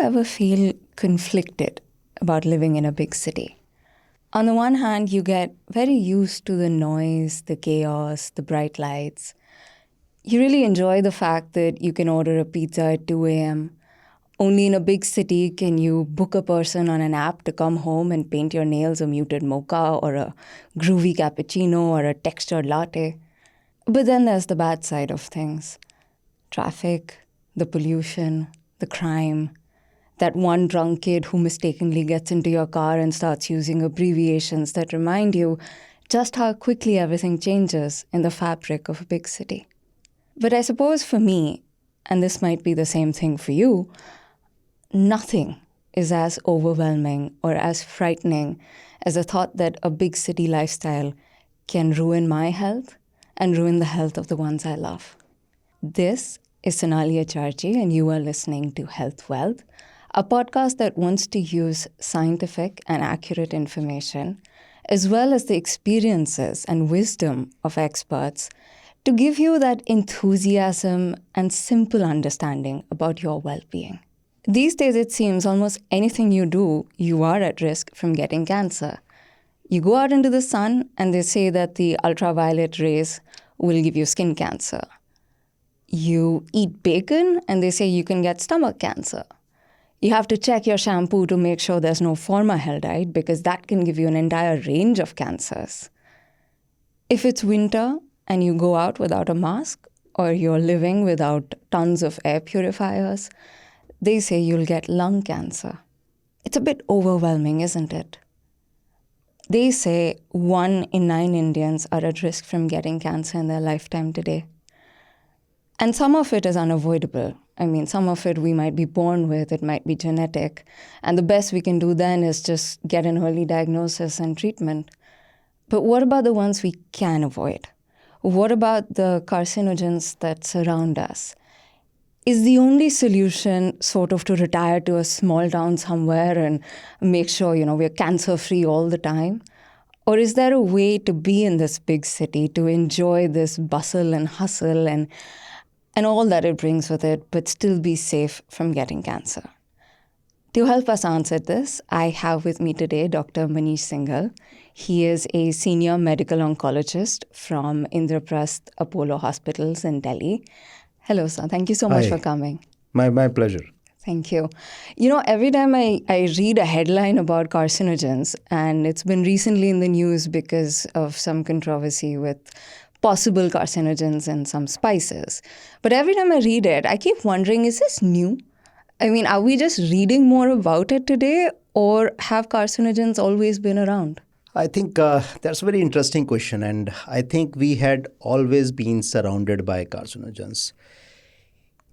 ever feel conflicted about living in a big city? On the one hand, you get very used to the noise, the chaos, the bright lights. You really enjoy the fact that you can order a pizza at 2 a.m. Only in a big city can you book a person on an app to come home and paint your nails a muted mocha or a groovy cappuccino or a textured latte. But then there's the bad side of things. Traffic, the pollution, the crime. That one drunk kid who mistakenly gets into your car and starts using abbreviations that remind you just how quickly everything changes in the fabric of a big city. But I suppose for me, and this might be the same thing for you, nothing is as overwhelming or as frightening as the thought that a big city lifestyle can ruin my health and ruin the health of the ones I love. This is Sonali Acharji, and you are listening to Health Wealth, a podcast that wants to use scientific and accurate information, as well as the experiences and wisdom of experts, to give you that enthusiasm and simple understanding about your well-being. These days, it seems almost anything you do, you are at risk from getting cancer. You go out into the sun and they say that the ultraviolet rays will give you skin cancer. You eat bacon and they say you can get stomach cancer. You have to check your shampoo to make sure there's no formaldehyde because that can give you an entire range of cancers. If it's winter and you go out without a mask or you're living without tons of air purifiers, they say you'll get lung cancer. It's a bit overwhelming, isn't it? They say 1 in 9 Indians are at risk from getting cancer in their lifetime today. And some of it is unavoidable. I mean, some of it we might be born with, it might be genetic. And the best we can do then is just get an early diagnosis and treatment. But what about the ones we can avoid? What about the carcinogens that surround us? Is the only solution sort of to retire to a small town somewhere and make sure, we're cancer-free all the time? Or is there a way to be in this big city, to enjoy this bustle and hustle and all that it brings with it, but still be safe from getting cancer? To help us answer this, I have with me today Dr. Manish Singhal. He is a senior medical oncologist from Indraprastha Apollo Hospitals in Delhi. Hello, sir. Thank you so much for coming. My pleasure. Thank you. Every time I read a headline about carcinogens, and it's been recently in the news because of some controversy with possible carcinogens in some spices. But every time I read it, I keep wondering, is this new? I mean, are we just reading more about it today, or have carcinogens always been around? I think that's a very interesting question. And I think we had always been surrounded by carcinogens.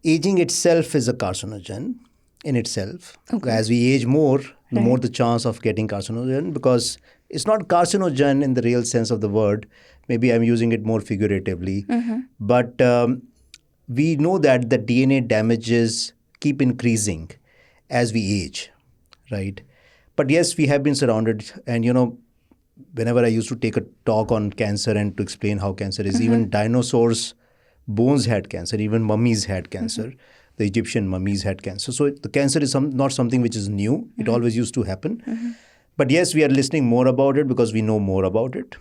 Aging itself is a carcinogen in itself. Okay. As we age more, the more the chance of getting carcinogen, because it's not carcinogen in the real sense of the word. Maybe I'm using it more figuratively. Mm-hmm. But we know that the DNA damages keep increasing as we age, right? But yes, we have been surrounded. And, whenever I used to take a talk on cancer and to explain how cancer is, even dinosaurs' bones had cancer, even mummies had cancer. The Egyptian mummies had cancer. So the cancer is not something which is new. It always used to happen. But yes, we are listening more about it because we know more about it.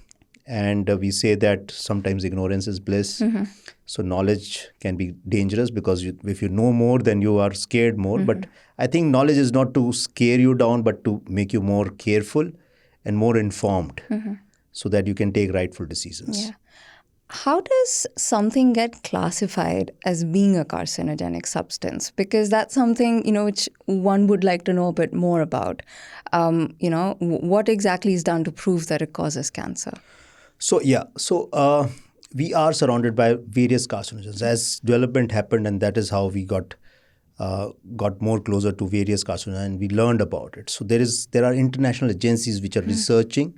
And we say that sometimes ignorance is bliss. So knowledge can be dangerous because if you know more, then you are scared more. But I think knowledge is not to scare you down, but to make you more careful and more informed so that you can take rightful decisions. Yeah. How does something get classified as being a carcinogenic substance? Because that's something, which one would like to know a bit more about. What exactly is done to prove that it causes cancer? So we are surrounded by various carcinogens. As development happened, and that is how we got more closer to various carcinogens, and we learned about it. So there are international agencies which are researching,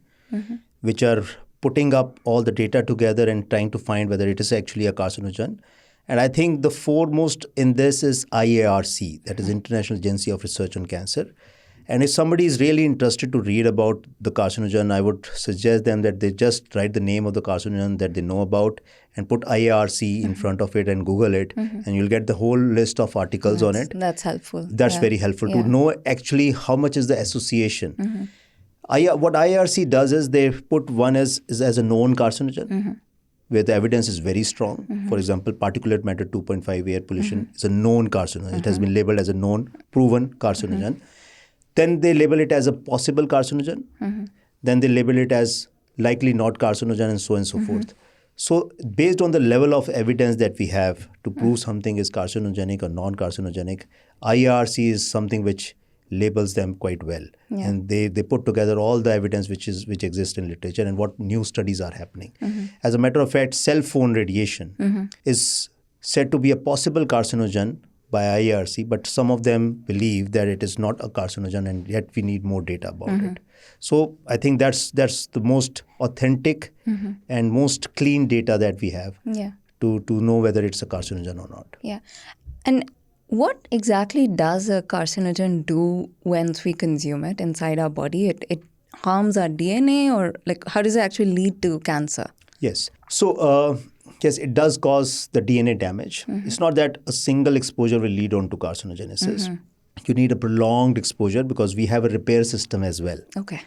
which are putting up all the data together and trying to find whether it is actually a carcinogen. And I think the foremost in this is IARC, that is International Agency of Research on Cancer. And if somebody is really interested to read about the carcinogen, I would suggest them that they just write the name of the carcinogen that they know about and put IARC in front of it and Google it, and you'll get the whole list of articles on it. That's helpful. That's very helpful to know actually how much is the association. What IRC does is they put one as a known carcinogen, where the evidence is very strong. For example, particulate matter 2.5 air pollution is a known carcinogen. It has been labeled as a known, proven carcinogen. Then they label it as a possible carcinogen. Then they label it as likely not carcinogen, and so on and so forth. So based on the level of evidence that we have to prove something is carcinogenic or non-carcinogenic, IRC is something which labels them quite well. And they put together all the evidence which exists in literature and what new studies are happening. As a matter of fact, cell phone radiation is said to be a possible carcinogen by IRC, but some of them believe that it is not a carcinogen, and yet we need more data about it. So I think that's the most authentic and most clean data that we have to know whether it's a carcinogen or not. Yeah. And what exactly does a carcinogen do once we consume it inside our body? It harms our DNA, or like how does it actually lead to cancer? Yes. So yes, it does cause the DNA damage. It's not that a single exposure will lead on to carcinogenesis. You need a prolonged exposure because we have a repair system as well. Okay.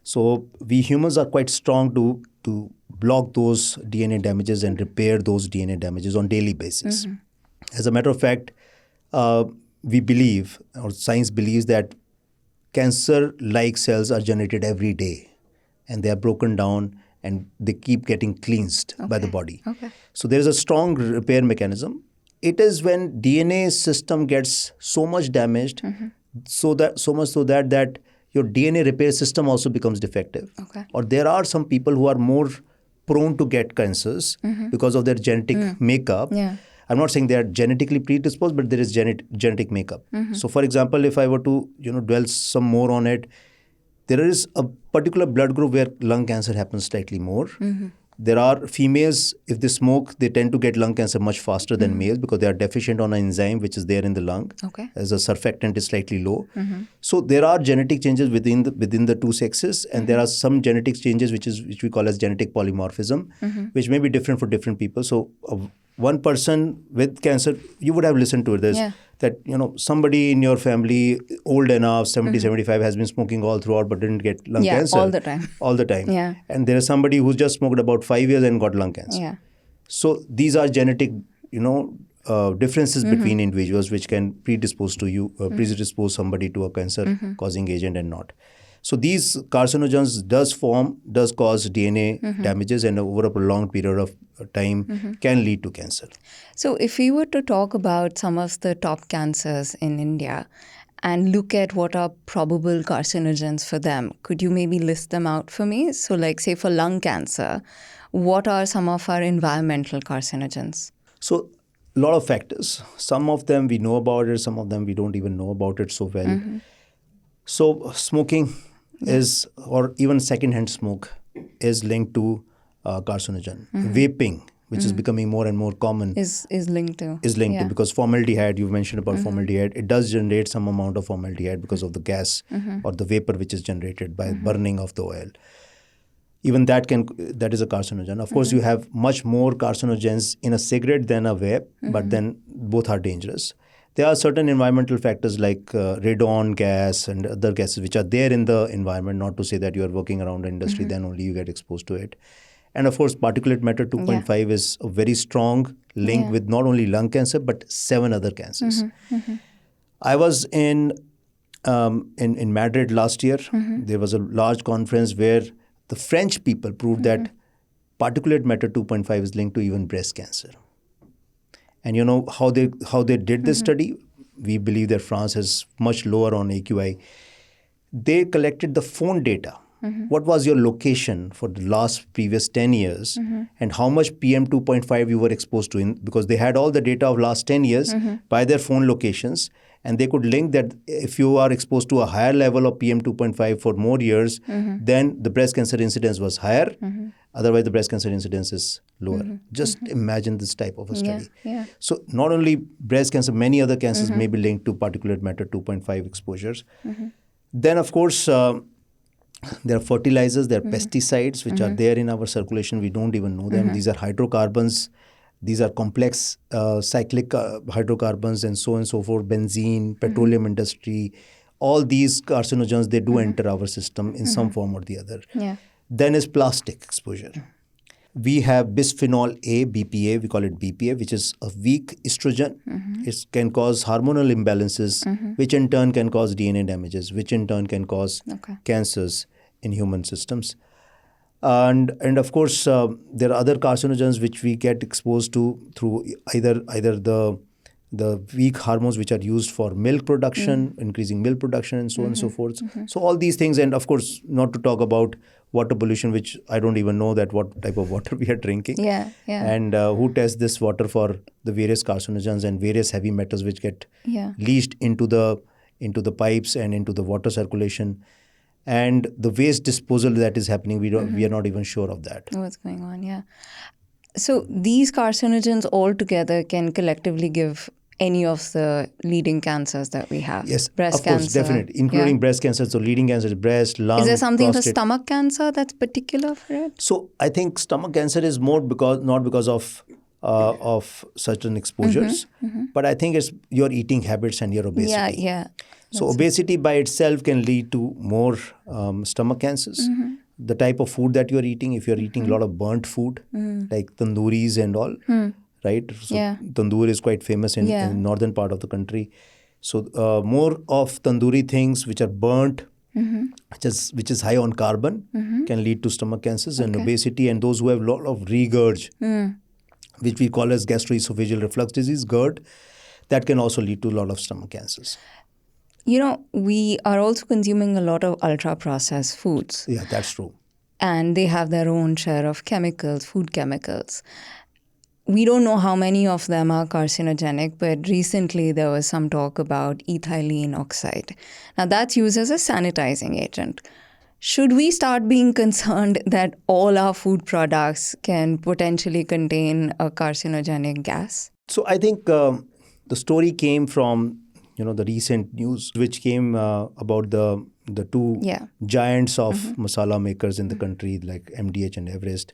So we humans are quite strong to block those DNA damages and repair those DNA damages on daily basis. As a matter of fact, we believe, or science believes, that cancer-like cells are generated every day, and they are broken down and they keep getting cleansed by the body. So there is a strong repair mechanism. It is when DNA system gets so much damaged, so much so that your DNA repair system also becomes defective. Or there are some people who are more prone to get cancers because of their genetic makeup. I'm not saying they are genetically predisposed, but there is genetic makeup. So for example, if I were to dwell some more on it, there is a particular blood group where lung cancer happens slightly more. There are females, if they smoke, they tend to get lung cancer much faster than males because they are deficient on an enzyme which is there in the lung. As a surfactant is slightly low. So there are genetic changes within the two sexes, and there are some genetic changes which we call as genetic polymorphism, which may be different for different people. So one person with cancer, you would have listened to this, that somebody in your family old enough, 70, 75, has been smoking all throughout but didn't get lung cancer. All the time. All the time. And there is somebody who just smoked about 5 years and got lung cancer. So these are genetic, differences between individuals which can predispose predispose somebody to a cancer-causing agent and not. So these carcinogens does cause DNA damages, and over a prolonged period of time can lead to cancer. So if we were to talk about some of the top cancers in India and look at what are probable carcinogens for them, could you maybe list them out for me? So like say for lung cancer, what are some of our environmental carcinogens? So a lot of factors. Some of them we know about it, some of them we don't even know about it so well. So smoking is, or even secondhand smoke, is linked to carcinogen. Vaping, which is becoming more and more common, is linked to because formaldehyde, you mentioned about formaldehyde, it does generate some amount of formaldehyde because of the gas or the vapor which is generated by burning of the oil. Even that is a carcinogen. Of course, you have much more carcinogens in a cigarette than a vape, but then both are dangerous. There are certain environmental factors like radon gas and other gases which are there in the environment, not to say that you are working around the industry, then only you get exposed to it. And of course, particulate matter 2.5 is a very strong link with not only lung cancer, but 7 other cancers. I was in Madrid last year. There was a large conference where the French people proved that particulate matter 2.5 is linked to even breast cancer. And you know how they did this study? We believe that France is much lower on AQI. They collected the phone data. What was your location for the previous 10 years and how much PM 2.5 you were exposed to, because they had all the data of last 10 years by their phone locations, and they could link that if you are exposed to a higher level of PM 2.5 for more years, then the breast cancer incidence was higher. Otherwise, the breast cancer incidence is lower. Just imagine this type of a study. So not only breast cancer, many other cancers may be linked to particulate matter 2.5 exposures. Then, of course, there are fertilizers, there are pesticides which are there in our circulation. We don't even know them. These are hydrocarbons. These are complex cyclic hydrocarbons and so forth. Benzene, petroleum industry, all these carcinogens, they do enter our system in some form or the other. Yeah. Then is plastic exposure. We have bisphenol A, BPA, we call it BPA, which is a weak estrogen. It can cause hormonal imbalances, which in turn can cause DNA damages, which in turn can cause cancers in human systems. And of course, there are other carcinogens which we get exposed to through either the weak hormones which are used for milk production, increasing milk production, and so on and so forth. So all these things, and of course, not to talk about water pollution, which I don't even know that what type of water we are drinking. Yeah. And who tests this water for the various carcinogens and various heavy metals which get leached into the pipes and into the water circulation. And the waste disposal that is happening, we are not even sure of that. What's going on, yeah. So these carcinogens altogether can collectively give any of the leading cancers that we have. Yes, breast of course, cancer, definitely, including breast cancer. So leading cancer is breast, lung, Is there something prostate. for stomach cancer that's particular for it? So I think stomach cancer is more not because of certain exposures, but I think it's your eating habits and your obesity. Yeah. So obesity by itself can lead to more stomach cancers. The type of food that you're eating, if you're eating a lot of burnt food, like tandooris and all, right? So tandoor is quite famous in northern part of the country. So more of tandoori things which are burnt, which is high on carbon, can lead to stomach cancers and obesity. And those who have a lot of regurg, which we call as gastroesophageal reflux disease, GERD, that can also lead to a lot of stomach cancers. You know, we are also consuming a lot of ultra-processed foods. Yeah, that's true. And they have their own share of chemicals, food chemicals. We don't know how many of them are carcinogenic, but recently there was some talk about ethylene oxide. Now that's used as a sanitizing agent. Should we start being concerned that all our food products can potentially contain a carcinogenic gas? So I think the story came from the recent news, which came about the two giants of masala makers in the country, like MDH and Everest,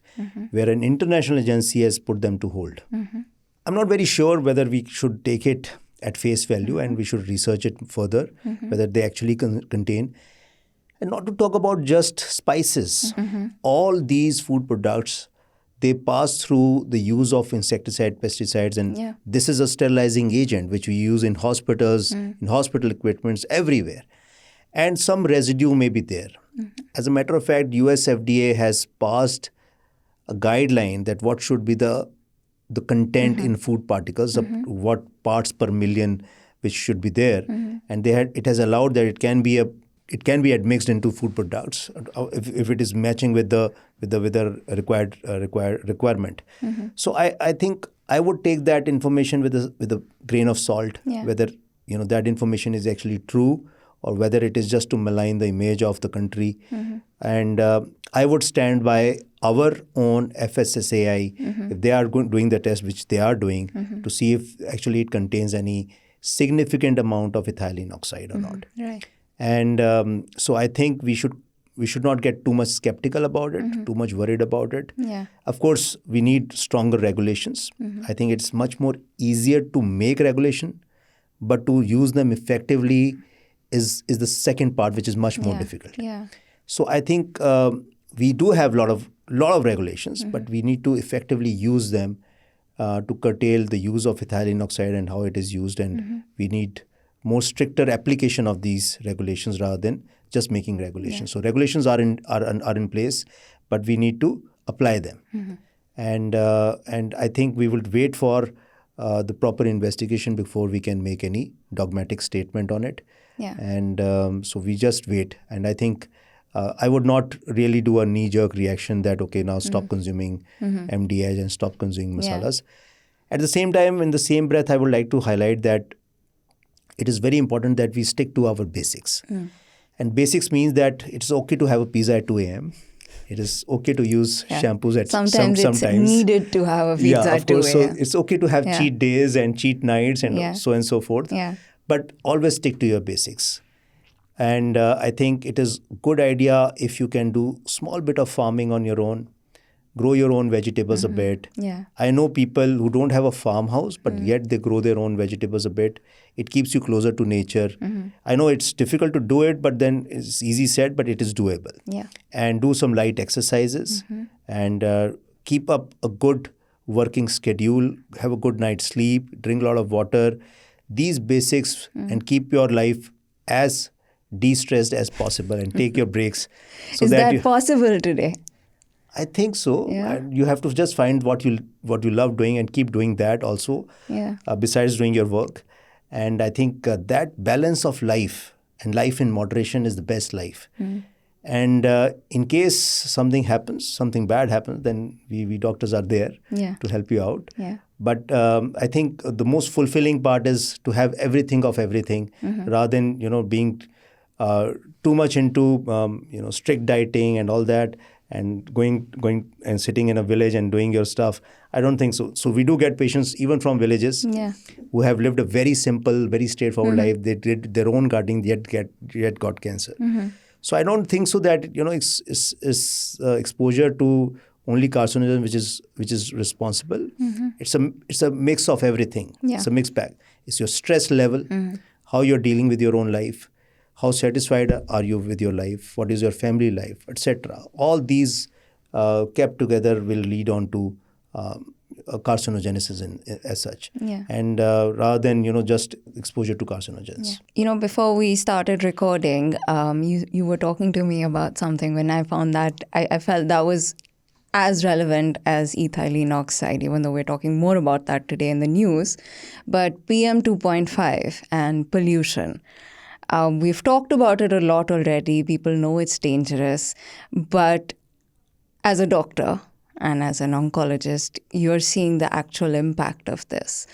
where an international agency has put them to hold. I'm not very sure whether we should take it at face value and we should research it further, whether they actually contain. And not to talk about just spices. All these food products, they pass through the use of insecticide, pesticides, and this is a sterilizing agent which we use in hospitals, in hospital equipments, everywhere. And some residue may be there. As a matter of fact, US FDA has passed a guideline that what should be the content in food particles, what parts per million which should be there. And it has allowed that it can be admixed into food products if it is matching with the requirement. So I think I would take that information with a grain of salt, whether that information is actually true or whether it is just to malign the image of the country. And I would stand by our own FSSAI if they are doing the test, which they are doing, to see if actually it contains any significant amount of ethylene oxide or not. Right. And so I think we should not get too much skeptical about it, too much worried about it. Of course, we need stronger regulations. I think it's much more easier to make regulation, but to use them effectively is the second part, which is much more difficult. So I think we do have a lot of regulations, but we need to effectively use them to curtail the use of ethylene oxide and how it is used. And we need more stricter application of these regulations rather than just making regulations. So regulations are in place, but we need to apply them. And I think we will wait for the proper investigation before we can make any dogmatic statement on it. And so we just wait. And I think I would not really do a knee-jerk reaction that, okay, now stop consuming MDH and stop consuming masalas. At the same time, in the same breath, I would like to highlight that it is very important that we stick to our basics. And basics means that it's okay to have a pizza at 2 a.m. It is okay to use shampoos at sometimes. It's needed to have a pizza at 2 a.m. So it's okay to have cheat days and cheat nights and so and so forth. But always stick to your basics. And I think it is good idea if you can do small bit of farming on your own, grow your own vegetables a bit. Yeah. I know people who don't have a farmhouse, but yet they grow their own vegetables a bit. It keeps you closer to nature. I know it's difficult to do it, but then it's easy said, but it is doable. Yeah. And do some light exercises and keep up a good working schedule, have a good night's sleep, drink a lot of water, these basics, and keep your life as de-stressed as possible and take your breaks. So Is that you, possible today? I think so. Yeah. And you have to just find what you love doing and keep doing that also, Yeah. besides doing your work. And I think that balance of life and life in moderation is the best life. And in case something happens, something bad happens, then we doctors are there Yeah. to help you out. Yeah. But I think the most fulfilling part is to have everything of everything, rather than being too much into strict dieting and all that, and going and sitting in a village and doing your stuff. I don't think so. So we do get patients even from villages Yeah. who have lived a very simple, very straightforward life. They did their own gardening, yet got cancer. So I don't think so that exposure to only carcinogen which is responsible. It's a mix of everything. Yeah. It's a mixed bag. It's your stress level, how you're dealing with your own life, how satisfied are you with your life, what is your family life, etc. All these kept together will lead on to carcinogenesis as such. Yeah. And rather than just exposure to carcinogens. Before we started recording, you were talking to me about something. When I found that, I felt that was as relevant as ethylene oxide, even though we're talking more about that today in the news. But PM 2.5 and pollution. We've talked about it a lot already. People know it's dangerous. But as a doctor and as an oncologist, you're seeing the actual impact of this.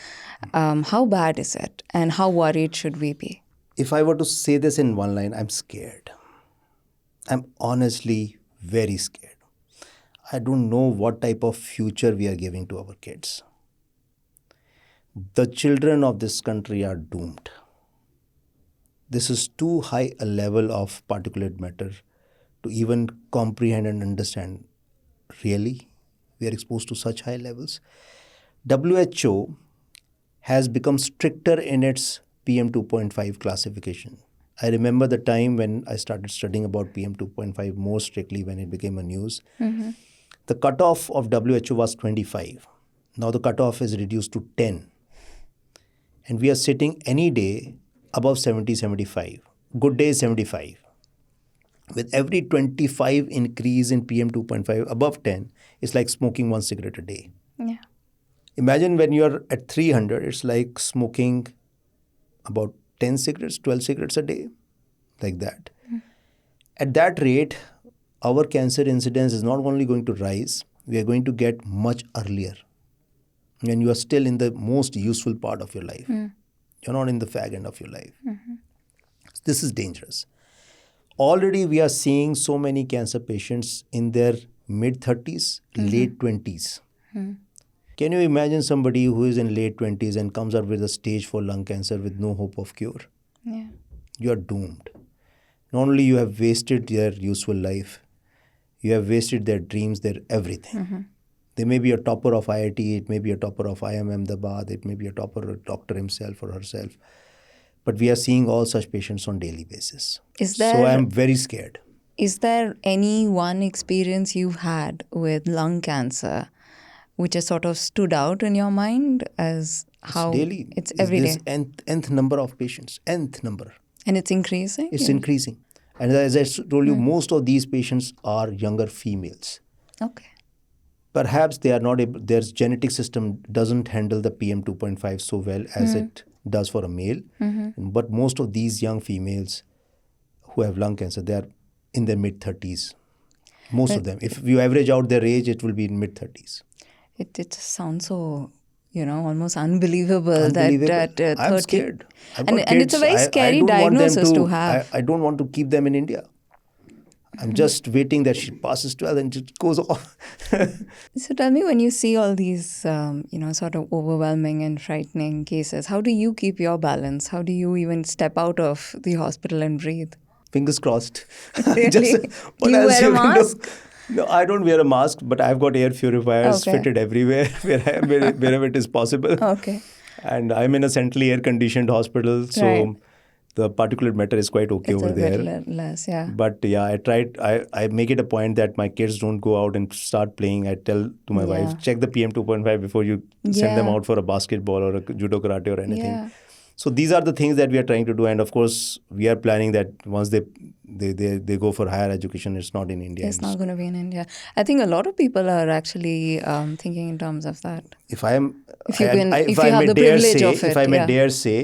How bad is it? And how worried should we be? If I were to say this in one line, I'm scared. I'm honestly very scared. I don't know what type of future we are giving to our kids. The children of this country are doomed. This is too high a level of particulate matter to even comprehend and understand. Really? We are exposed to such high levels? WHO has become stricter in its PM 2.5 classification. I remember the time when I started studying about PM 2.5 more strictly when it became a news. The cutoff of WHO was 25. Now the cutoff is reduced to 10. And we are sitting any day above 70, 75. Good day is 75. With every 25 increase in PM 2.5 above 10, it's like smoking one cigarette a day. Yeah. Imagine when you're at 300, it's like smoking about 10 cigarettes, 12 cigarettes a day, like that. At that rate, our cancer incidence is not only going to rise, we are going to get much earlier. When you are still in the most useful part of your life. You're not in the fag end of your life. This is dangerous. Already we are seeing so many cancer patients in their mid-30s, late 20s. Can you imagine somebody who is in late 20s and comes up with a stage 4 lung cancer with no hope of cure? Yeah. You are doomed. Not only you have wasted their useful life, you have wasted their dreams, their everything. They may be a topper of IIT, it may be a topper of IIM Ahmedabad, it may be a topper or doctor himself or herself. But we are seeing all such patients on daily basis. So I'm very scared. Is there any one experience you've had with lung cancer which has sort of stood out in your mind as how daily. It's every day? There's nth number of patients, nth number. And it's increasing? It's increasing. And as I told you, most of these patients are younger females. Okay. Perhaps they are not able, their genetic system doesn't handle the PM 2.5 so well as it does for a male. But most of these young females who have lung cancer, they are in their mid-30s. Most of them. If you average out their age, it will be in mid-30s. It just sounds so, almost unbelievable. That 30... I'm scared. And it's a very scary diagnosis to have. I don't want to keep them in India. I'm just waiting that she passes 12 and it goes off. So tell me, when you see all these, sort of overwhelming and frightening cases, how do you keep your balance? How do you even step out of the hospital and breathe? Fingers crossed. Really? Do what you else wear a you can do? mask? No, I don't wear a mask, but I've got air purifiers Okay. fitted everywhere wherever it is possible. Okay. And I'm in a centrally air-conditioned hospital, Right. so the particulate matter is quite okay It's over a bit there. less, yeah. But yeah, I make it a point that my kids don't go out and start playing. I tell to my Yeah. wife, check the PM 2.5 before you send them Yeah. out for a basketball or a judo karate or anything. Yeah. So these are the things that we are trying to do. And of course, we are planning that once they go for higher education, it's not in India. It's not going to be in India. I think a lot of people are actually thinking in terms of that. If I am, If you I- can, I- if I you have may the dare privilege say, of it, if I may yeah. dare say,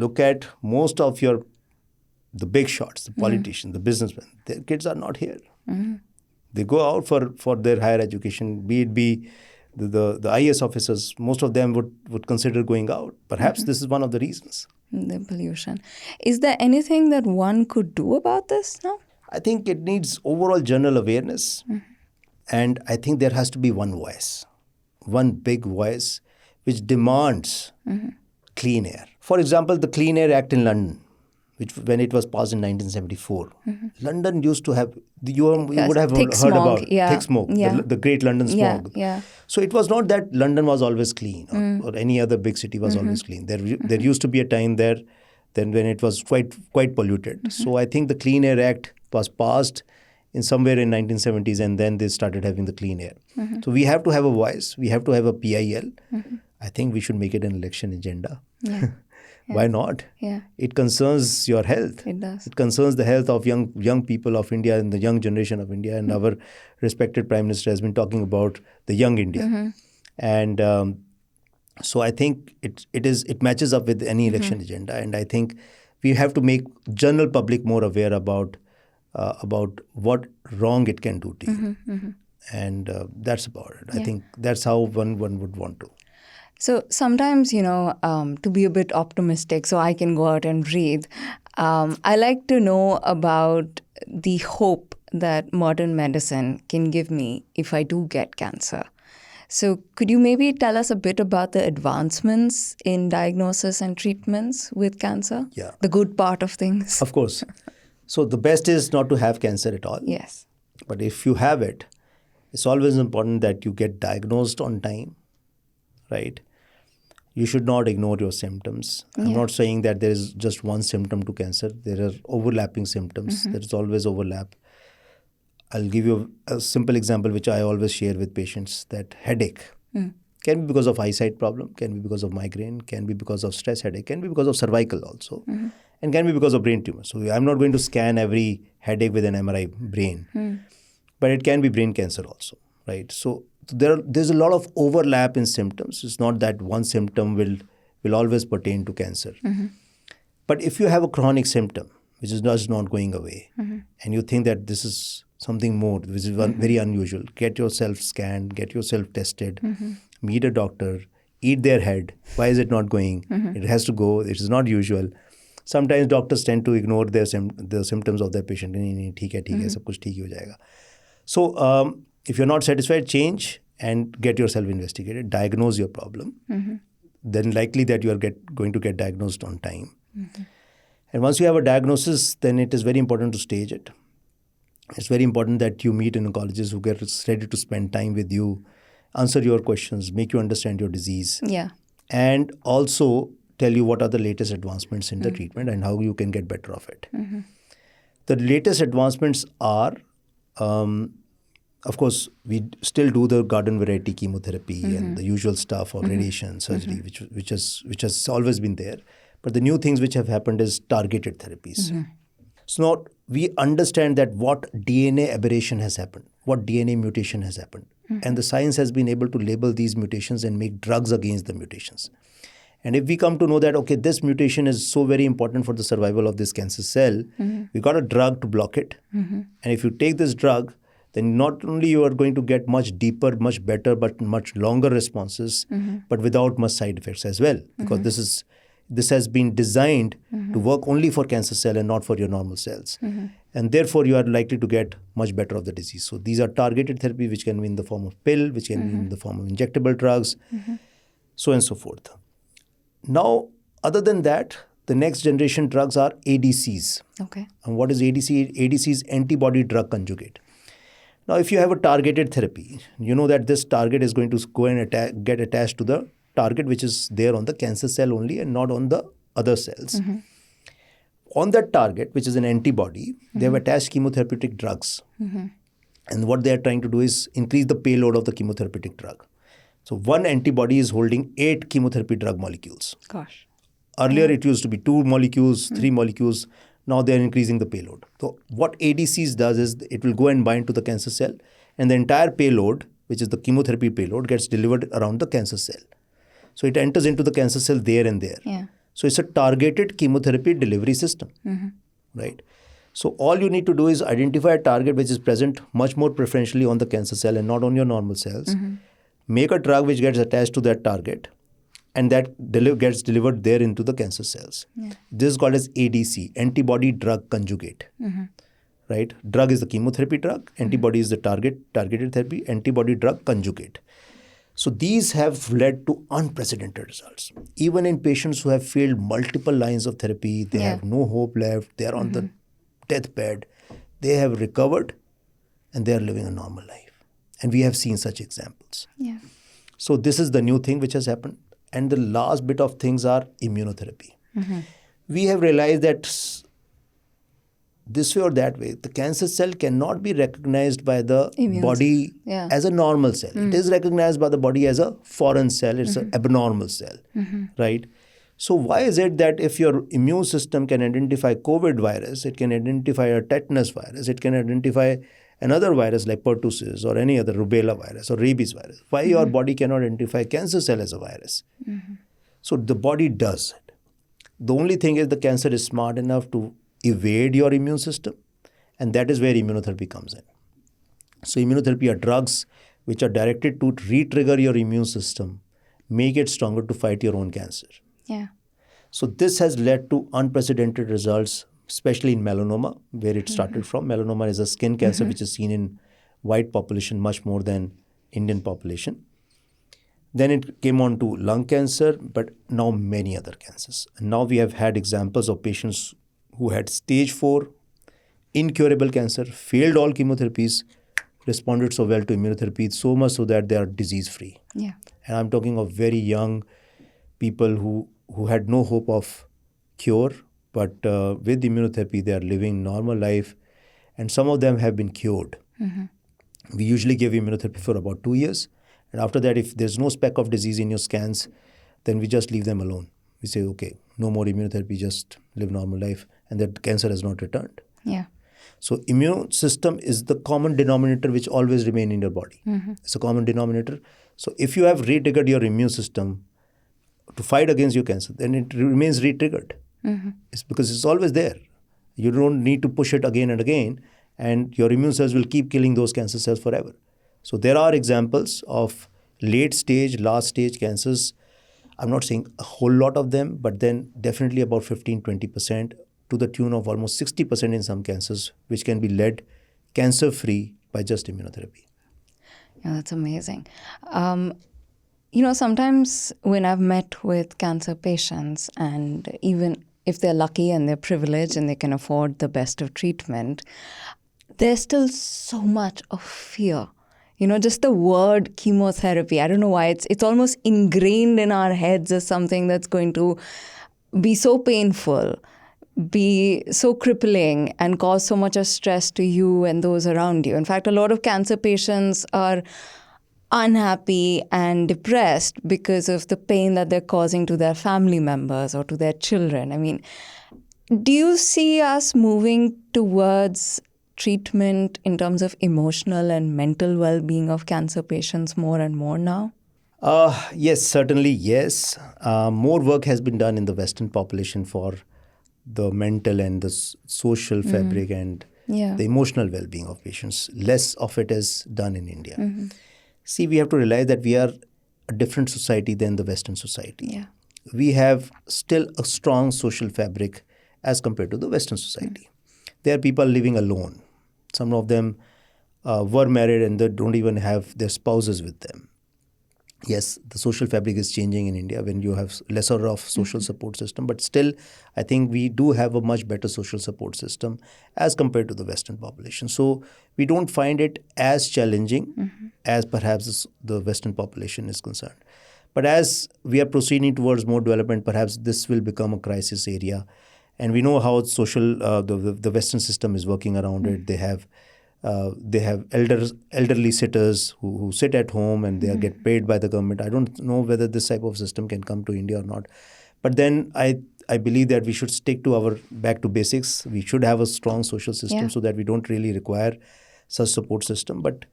look at most of the big shots, the politicians, the businessmen. Their kids are not here. They go out for their higher education. Be the IAS officers. Most of them would consider going out. Perhaps this is one of the reasons. The pollution. Is there anything that one could do about this now? I think it needs overall general awareness, and I think there has to be one voice, one big voice, which demands clean air. For example, the Clean Air Act in London, which when it was passed in 1974, London used to have you would have thick heard smog, about yeah. thick smoke, Yeah. the Great London Yeah, smog. yeah. So it was not that London was always clean or any other big city was always clean. There used to be a time there then when it was quite polluted. So I think the Clean Air Act was passed in somewhere in 1970s, and then they started having the clean air. So we have to have a voice. We have to have a PIL. I think we should make it an election agenda. Yeah. Why not? Yeah. It concerns your health. It does. It concerns the health of young people of India and the young generation of India. And our respected Prime Minister has been talking about the young India. And so I think it matches up with any election agenda. And I think we have to make general public more aware about what wrong it can do to you. And that's about it. I think that's how one would want to. So sometimes, to be a bit optimistic so I can go out and breathe, I like to know about the hope that modern medicine can give me if I do get cancer. So could you maybe tell us a bit about the advancements in diagnosis and treatments with cancer? Yeah. The good part of things. Of course. So the best is not to have cancer at all. Yes. But if you have it, it's always important that you get diagnosed on time, right? You should not ignore your symptoms. I'm not saying that there is just one symptom to cancer. There are overlapping symptoms. There is always overlap. I'll give you a simple example which I always share with patients, that headache can be because of eyesight problem, can be because of migraine, can be because of stress headache, can be because of cervical also, and can be because of brain tumor. So I'm not going to scan every headache with an MRI brain, but it can be brain cancer also, right? So there's a lot of overlap in symptoms. It's not that one symptom will always pertain to cancer. But if you have a chronic symptom which is just not going away, and you think that this is something more, which is very unusual, get yourself scanned, get yourself tested, meet a doctor, eat their head. Why is it not going? It has to go. It is not usual. Sometimes doctors tend to ignore the symptoms of their patient. नहीं, ठीक है, सब कुछ ठीक ही हो जाएगा. So if you're not satisfied, change and get yourself investigated. Diagnose your problem. Then likely that you are going to get diagnosed on time. And once you have a diagnosis, then it is very important to stage it. It's very important that you meet an oncologist who gets ready to spend time with you, answer your questions, make you understand your disease. Yeah. And also tell you what are the latest advancements in the treatment and how you can get better of it. The latest advancements are, of course, we still do the garden variety chemotherapy and the usual stuff of radiation surgery, which has always been there. But the new things which have happened is targeted therapies. So now we understand that what DNA aberration has happened, what DNA mutation has happened. And the science has been able to label these mutations and make drugs against the mutations. And if we come to know that, okay, this mutation is so very important for the survival of this cancer cell, we got a drug to block it. And if you take this drug, then not only you are going to get much deeper, much better, but much longer responses, but without much side effects as well. Because this has been designed to work only for cancer cell and not for your normal cells. And therefore, you are likely to get much better of the disease. So these are targeted therapy, which can be in the form of pill, which can be in the form of injectable drugs, so on and so forth. Now, other than that, the next generation drugs are ADCs. Okay. And what is ADC? ADC is antibody drug conjugate. Now, if you have a targeted therapy, you know that this target is going to go and get attached to the target which is there on the cancer cell only and not on the other cells. On that target, which is an antibody, they have attached chemotherapeutic drugs. And what they are trying to do is increase the payload of the chemotherapeutic drug. So one antibody is holding 8 chemotherapy drug molecules. Gosh. Earlier, it used to be 2 molecules, 3 molecules. Now they are increasing the payload. So what ADCs does is it will go and bind to the cancer cell, and the entire payload, which is the chemotherapy payload, gets delivered around the cancer cell. So it enters into the cancer cell there and there. Yeah. So it's a targeted chemotherapy delivery system, right? So all you need to do is identify a target which is present much more preferentially on the cancer cell and not on your normal cells. Make a drug which gets attached to that target, and that gets delivered there into the cancer cells. This is called as ADC, antibody drug conjugate. Right? Drug is the chemotherapy drug, antibody is the targeted therapy, antibody drug conjugate. So these have led to unprecedented results. Even in patients who have failed multiple lines of therapy, they have no hope left, they are on the deathbed, they have recovered and they are living a normal life. And we have seen such examples. Yeah. So this is the new thing which has happened. And the last bit of things are immunotherapy. We have realized that this way or that way, the cancer cell cannot be recognized by the body as a normal cell. It is recognized by the body as a foreign cell. It's an abnormal cell, right? So why is it that if your immune system can identify COVID virus, it can identify a tetanus virus, it can identify another virus like pertussis or any other rubella virus or rabies virus, why your body cannot identify cancer cell as a virus? So the body does it. The only thing is the cancer is smart enough to evade your immune system, and that is where immunotherapy comes in. So immunotherapy are drugs which are directed to re-trigger your immune system, make it stronger to fight your own cancer. Yeah. So this has led to unprecedented results, especially in melanoma, where it started from. Melanoma is a skin cancer which is seen in white population much more than Indian population. Then it came on to lung cancer, but now many other cancers. And now we have had examples of patients who had stage 4 incurable cancer, failed all chemotherapies, responded so well to immunotherapy, so much so that they are disease-free. Yeah. And I'm talking of very young people who had no hope of cure, but with immunotherapy, they are living normal life, and some of them have been cured. We usually give immunotherapy for about 2 years, and after that, if there's no speck of disease in your scans, then we just leave them alone. We say, okay, no more immunotherapy, just live normal life, and that cancer has not returned. Yeah. So immune system is the common denominator which always remain in your body. It's a common denominator. So if you have re-triggered your immune system to fight against your cancer, then it remains re-triggered. It's because it's always there. You don't need to push it again and again, and your immune cells will keep killing those cancer cells forever. So there are examples of late stage, last stage cancers. I'm not saying a whole lot of them, but then definitely about 15-20%, to the tune of almost 60% in some cancers, which can be led cancer-free by just immunotherapy. Yeah, that's amazing. Sometimes when I've met with cancer patients, and even if they're lucky and they're privileged and they can afford the best of treatment, there's still so much of fear. Just the word chemotherapy, I don't know why, it's almost ingrained in our heads as something that's going to be so painful, be so crippling, and cause so much of stress to you and those around you. In fact, a lot of cancer patients are unhappy and depressed because of the pain that they're causing to their family members or to their children. I mean, do you see us moving towards treatment in terms of emotional and mental well-being of cancer patients more and more now? Yes, certainly yes. More work has been done in the Western population for the mental and the social fabric and the emotional well-being of patients. Less of it is done in India. See, we have to realize that we are a different society than the Western society. Yeah. We have still a strong social fabric as compared to the Western society. There are people living alone. Some of them were married and they don't even have their spouses with them. Yes, the social fabric is changing in India when you have lesser of social support system, but still, I think we do have a much better social support system as compared to the Western population. So we don't find it as challenging as perhaps the Western population is concerned. But as we are proceeding towards more development, perhaps this will become a crisis area. And we know how social the Western system is working around it. They have elderly sitters who sit at home and they get paid by the government. I don't know whether this type of system can come to India or not. But then I believe that we should stick to our back to basics. We should have a strong social system so that we don't really require such support system. But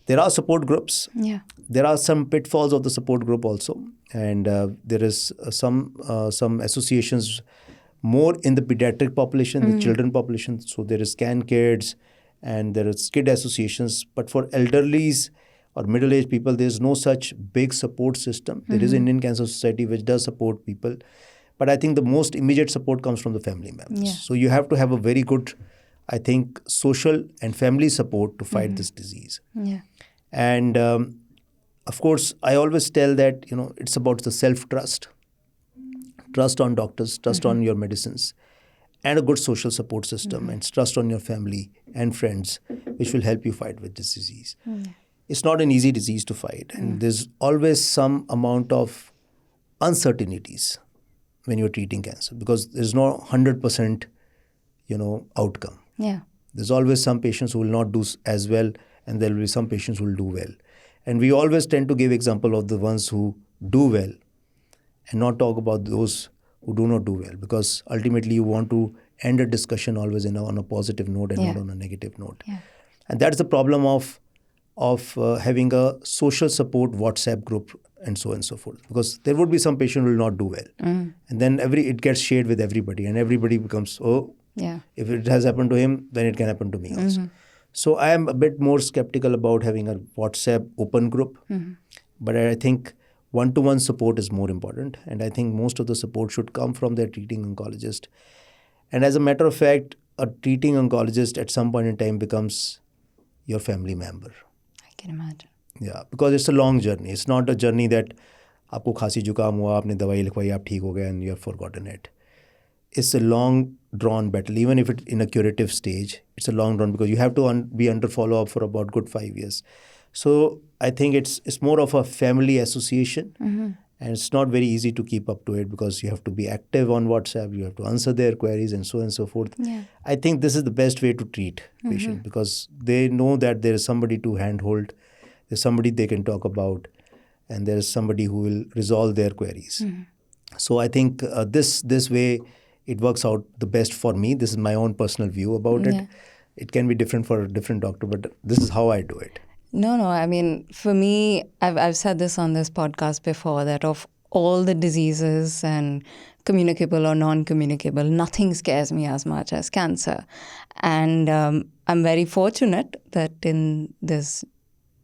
there are support groups. Yeah. There are some pitfalls of the support group also. And there is some associations more in the pediatric population, the children population. So there is Can Kids and there is kid associations. But for elderlies or middle-aged people, there is no such big support system. There is Indian Cancer Society which does support people. But I think the most immediate support comes from the family members. Yeah. So you have to have a very good, I think, social and family support to fight this disease. Yeah. And of course, I always tell that, it's about the self-trust. Trust on doctors, trust on your medicines, and a good social support system, and trust on your family and friends, which will help you fight with this disease. It's not an easy disease to fight, and there's always some amount of uncertainties when you're treating cancer because there's no 100%, outcome. Yeah. There's always some patients who will not do as well, and there will be some patients who will do well. And we always tend to give example of the ones who do well and not talk about those who do not do well, because ultimately you want to end a discussion always on a positive note and not on a negative note. Yeah. And that's the problem of having a social support WhatsApp group and so on and so forth, because there would be some patient who will not do well. And then it gets shared with everybody and everybody becomes, if it has happened to him, then it can happen to me also. So I am a bit more skeptical about having a WhatsApp open group, but I think one-to-one support is more important. And I think most of the support should come from their treating oncologist. And as a matter of fact, a treating oncologist at some point in time becomes your family member. I can imagine. Yeah, because it's a long journey. It's not a journey that आपको खांसी जुकाम हुआ, आपने दवाई लिखवाई, आप ठीक हो गए and you have forgotten it. It's a long drawn battle. Even if it's in a curative stage, it's a long drawn because you have to be under follow-up for about good 5 years. So I think it's more of a family association, and it's not very easy to keep up to it because you have to be active on WhatsApp, you have to answer their queries and so on and so forth. Yeah. I think this is the best way to treat patient because they know that there is somebody to handhold, there's somebody they can talk about, and there is somebody who will resolve their queries. So I think this way it works out the best for me. This is my own personal view about it. It can be different for a different doctor, but this is how I do it. No. I mean, for me, I've said this on this podcast before, that of all the diseases and communicable or non-communicable, nothing scares me as much as cancer. And I'm very fortunate that in this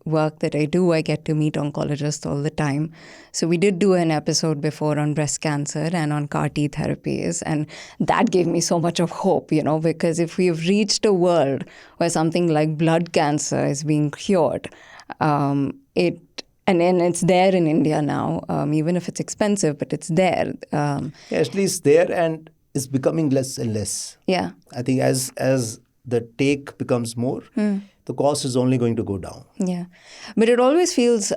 work that I do, I get to meet oncologists all the time. So we did do an episode before on breast cancer and on CAR T therapies. And that gave me so much of hope, because if we've reached a world where something like blood cancer is being cured, and it's there in India now, even if it's expensive, but it's there. At least there, and it's becoming less and less. Yeah. I think as the take becomes more, the cost is only going to go down. Yeah. But it always feels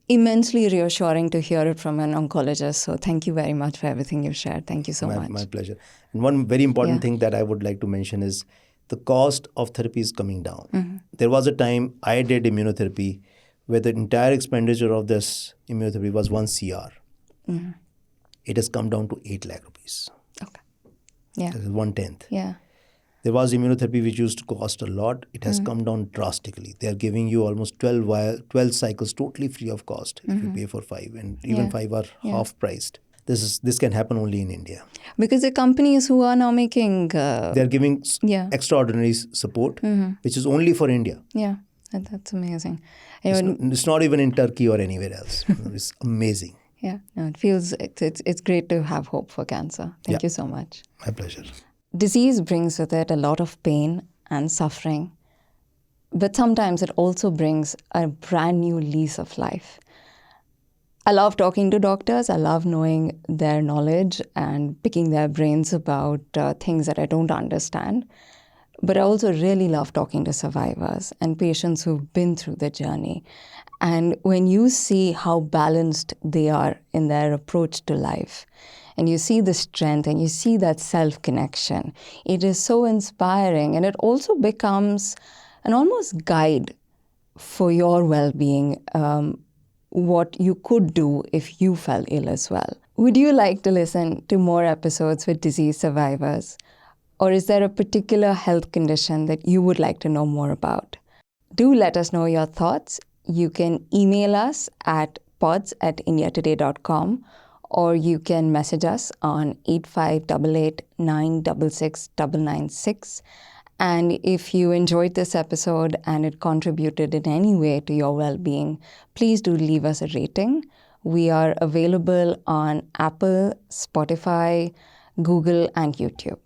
immensely reassuring to hear it from an oncologist. So thank you very much for everything you've shared. Thank you so much. My pleasure. And one very important thing that I would like to mention is the cost of therapy is coming down. There was a time I did immunotherapy where the entire expenditure of this immunotherapy was 1 CR. It has come down to 8 lakh rupees. Okay. Yeah. That is 1/10. Yeah. There was immunotherapy which used to cost a lot. It has come down drastically. They are giving you almost 12 cycles totally free of cost if you pay for 5. And even 5 are half priced. This can happen only in India. Because the companies who are now making... they are giving extraordinary support, which is only for India. Yeah, that's amazing. It's not even in Turkey or anywhere else. It's amazing. Yeah, no, it feels... It's great to have hope for cancer. Thank you so much. My pleasure. Disease brings with it a lot of pain and suffering, but sometimes it also brings a brand new lease of life. I love talking to doctors. I love knowing their knowledge and picking their brains about things that I don't understand. But I also really love talking to survivors and patients who've been through the journey. And when you see how balanced they are in their approach to life, and you see the strength and you see that self-connection, it is so inspiring. And it also becomes an almost guide for your well-being, what you could do if you fell ill as well. Would you like to listen to more episodes with disease survivors? Or is there a particular health condition that you would like to know more about? Do let us know your thoughts. You can email us at pods@indiatoday.com, or you can message us on 8588 And if you enjoyed this episode and it contributed in any way to your well-being, please do leave us a rating. We are available on Apple, Spotify, Google, and YouTube.